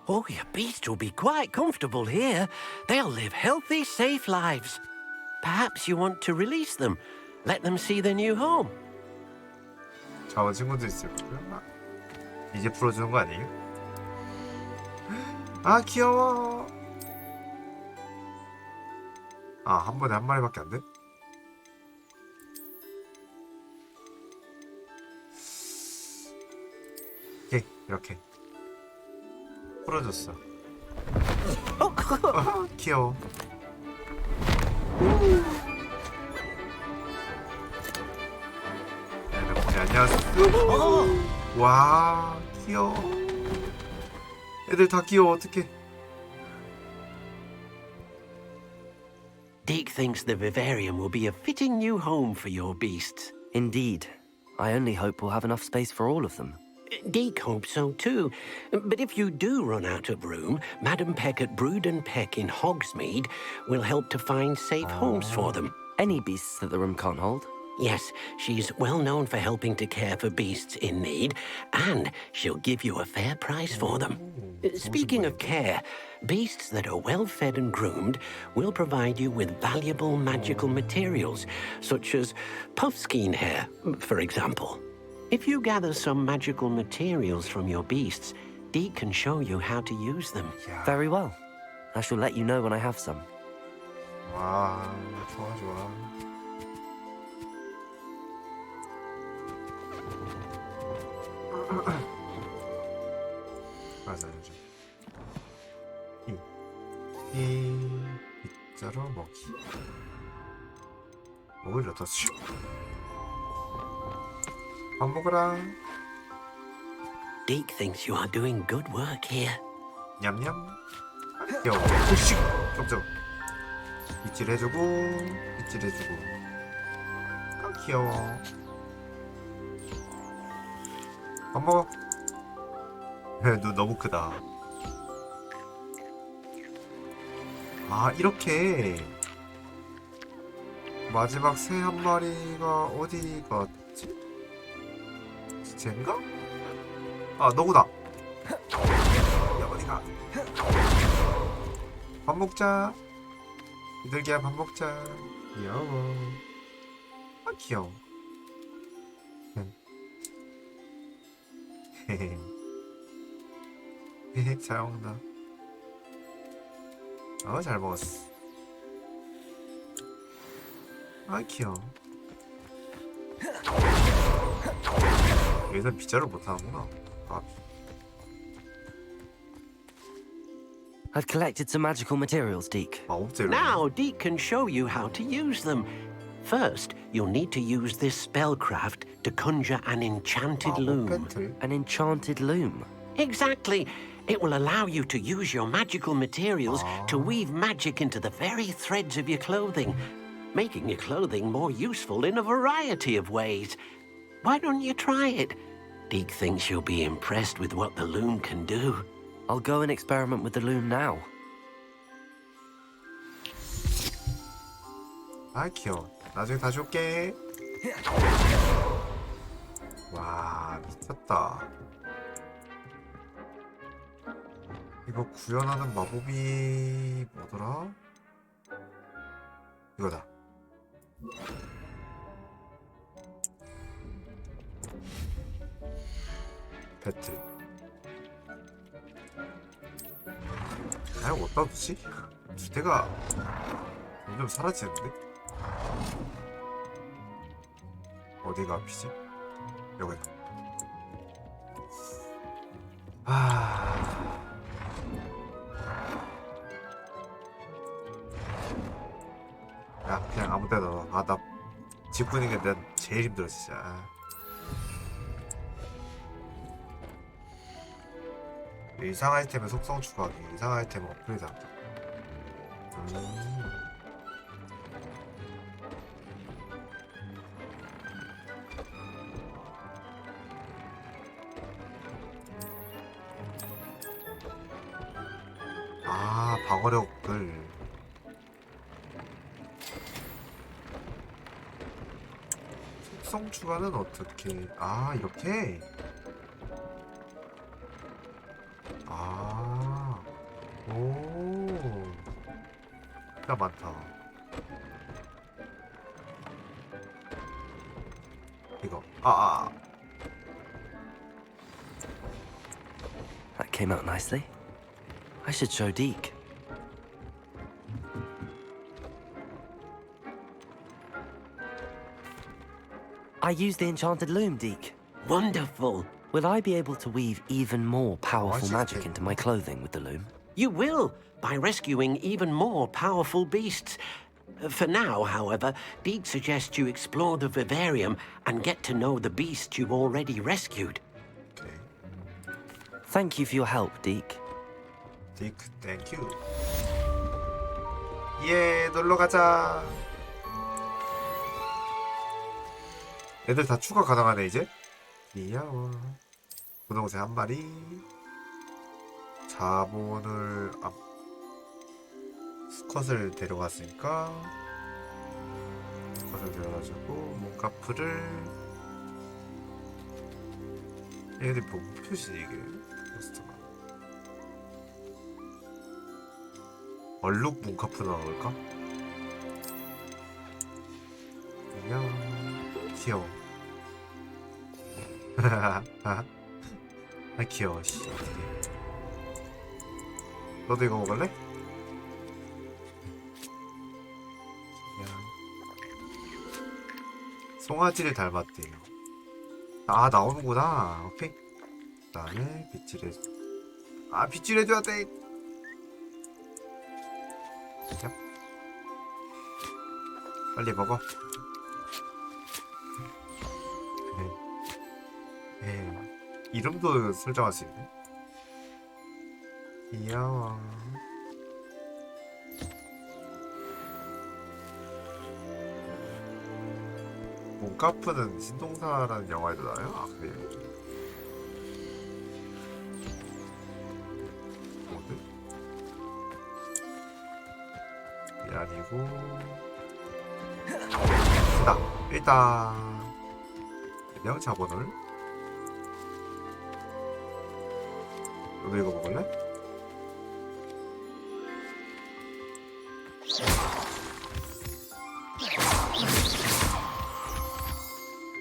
Oh, your beasts will be quite comfortable here. They'll live healthy, safe lives. Perhaps you want to release them. Let them see their new home. 자원 친구들 있을 거고요. 이제 풀어주는 거 아니에요? 아 귀여워. 아, 한 번에 한 마리밖에 안 돼? 오케이, 이렇게 풀어줬어. 귀여워. 네, 안녕하세요. 와, 귀여워. 애들 다 귀여워. 어떡해. Deke thinks the vivarium will be a fitting new home for your beasts. Indeed. I only hope we'll have enough space for all of them. Deke hopes so too. But if you do run out of room, Madam Peck at Brood and Peck in Hogsmeade will help to find safe homes for them. Any beasts that the room can't hold? Yes, she's well known for helping to care for beasts in need, and she'll give you a fair price for them. Speaking of care, beasts that are well fed and groomed will provide you with valuable magical materials, such as puffskein hair, for example. If you gather some magical materials from your beasts, Deke can show you how to use them. Very well. I shall let you know when I have some. 와, 좋아, 좋아. 맞아, 맞아. 이 빗자루 먹이. 먹을 여덟 수. 밥 먹으라. Deke thinks you are doing good work here. 냠냠. 귀여워. 오씨, 깜짝. 빗질 해주고, 빗질 해주고. 아, 귀여워. 밥 먹어. 눈 너무 크다. 아, 이렇게 마지막 새 한 마리가 어디 갔지? 쟤인가? 아, 너구나. 야, 어디가? 밥 먹자. 이들기야, 밥 먹자. 귀여워. 아, 귀여워. 잘 먹는다. 잘 먹었어. 아, 귀여워. 여기서 빗자루 못하는구나. 아. I've collected some magical materials, Deke. Now Deke can show you how to use them. First, you'll need to use this spellcraft to conjure an enchanted loom. An enchanted loom? Exactly. It will allow you to use your magical materials to weave magic into the very threads of your clothing, making your clothing more useful in a variety of ways. Why don't you try it? Deke thinks you'll be impressed with what the loom can do. I'll go and experiment with the loom now. 아, 귀여워. 나중에 다시 올게. 와, 미쳤다. 이거 구현하는 마법이 뭐더라? 이거다. 배틀. 아, 이거 어디다 두지? 주대가 점점 사라지는데? 어디가 앞이지? 여기다. 야, 그냥 아무 데나 넣어. 아, 나 집 꾸는 게 난 제일 힘들어, 진짜. 이상 아이템의 속성 추가하기. 이상 아이템 업그레이드 한다. 방어력을 속성 추가는 어떻게? 아, 이렇게? 아, 오, 진짜 많다. 이거, That came out nicely. I should show Deke. I used the enchanted loom, Deke. Wonderful. Will I be able to weave even more powerful magic into my clothing with the loom? You will, by rescuing even more powerful beasts. For now, however, Deke suggests you explore the vivarium and get to know the beasts you've already rescued. Thank you for your help, Deke. Deke, thank you. 예, 놀러 가자. 애들 다 추가 가능하네 이제. 귀여워. 분홍새 한 마리. 자본을 수컷을 데려갔으니까 수컷을 데려가지고 몸카프를. 얘들이 뭔 표시지 이게? 포스터가. 얼룩 문카프 나올까? 안녕. 귀여워. 아 귀여워. 씨. 너도 이거 먹을래? 송아지를 닮았대요. 아 나오는구나. 오케이. 그 다음에 빗질 해줘. 아 빗질 해줘야 돼. 야. 빨리 먹어. 이름도 설정할 수 있네. 귀여워. 몸카프는 신동사라는 영화에도 나와요? 아 그래요? 모드? 이게 아니고 됐다. 일단 그냥 자본을. 너도 이거 먹을래?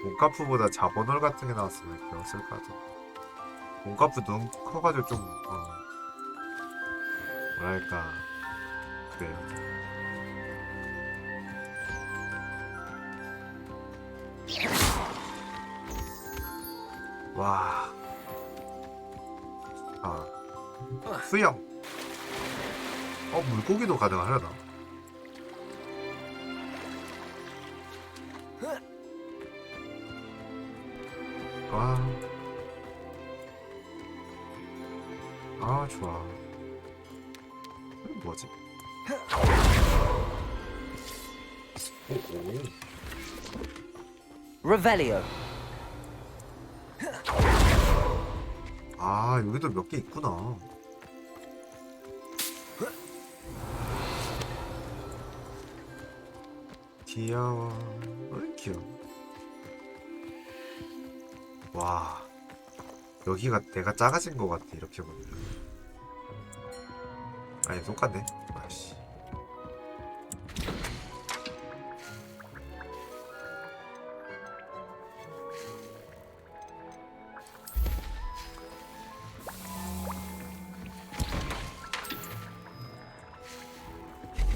몸카프보다 자본월 같은 게 나왔으면 배웠을 것 같은데. 몸카프 눈 커가지고 좀 뭐랄까 그래요. 와. 수영. 물고기도 가능하려나? 좋아. 뭐지? 오. Revelio. 여기도 몇 개 있구나. 귀여워. 귀여워. 와. 여기가 내가 작아진 것 같아, 이렇게 보면. 아니, 똑같네. 아씨.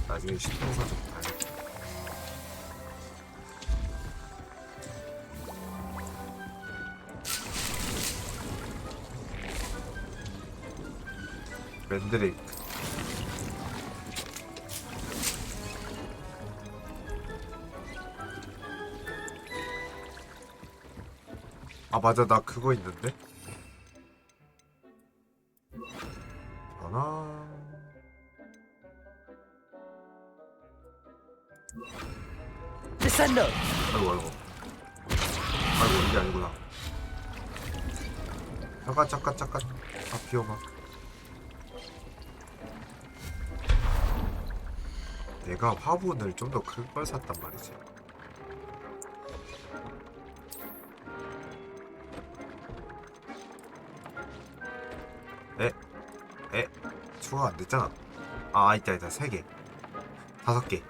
나중에 신동사 좀 봐야겠다. 맨드레이크. 맞아, 나 그거 있는데? 하나. Descendo. 아이고 이게 아니구나. 잠깐 비워봐. 내가 화분을 좀 더 큰 걸 샀단 말이지. 에? 추가 안 됐잖아. 아, 있다. 3개. 5개.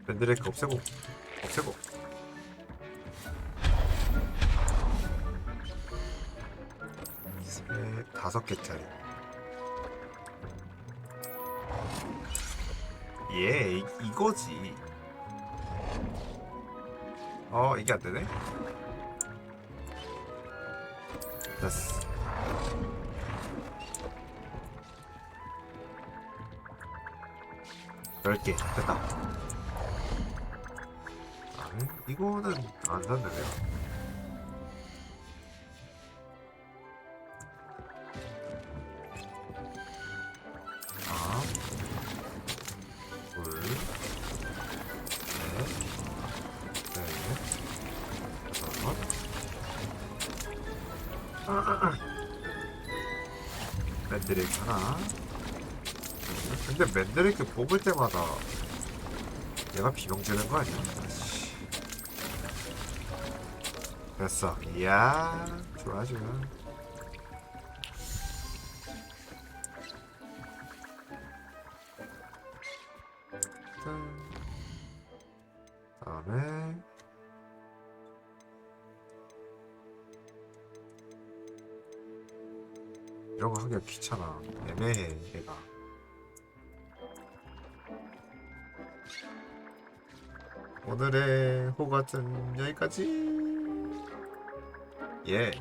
밴드레이크 없애고. 5개짜리. 예, 이거지. 이게 안 되네? 됐어. 열 개 됐다. 아니, 이거는 안 샀네, 내가. 맨드레이크 하나. 근데 맨드레이크 뽑을 때마다 얘가 비명지는 거 아니야? 됐어. 이야, 좋아. 다음에 이런 거 하기가 귀찮아. 애매해, 얘가. 오늘의 호그와트는 여기까지. 예.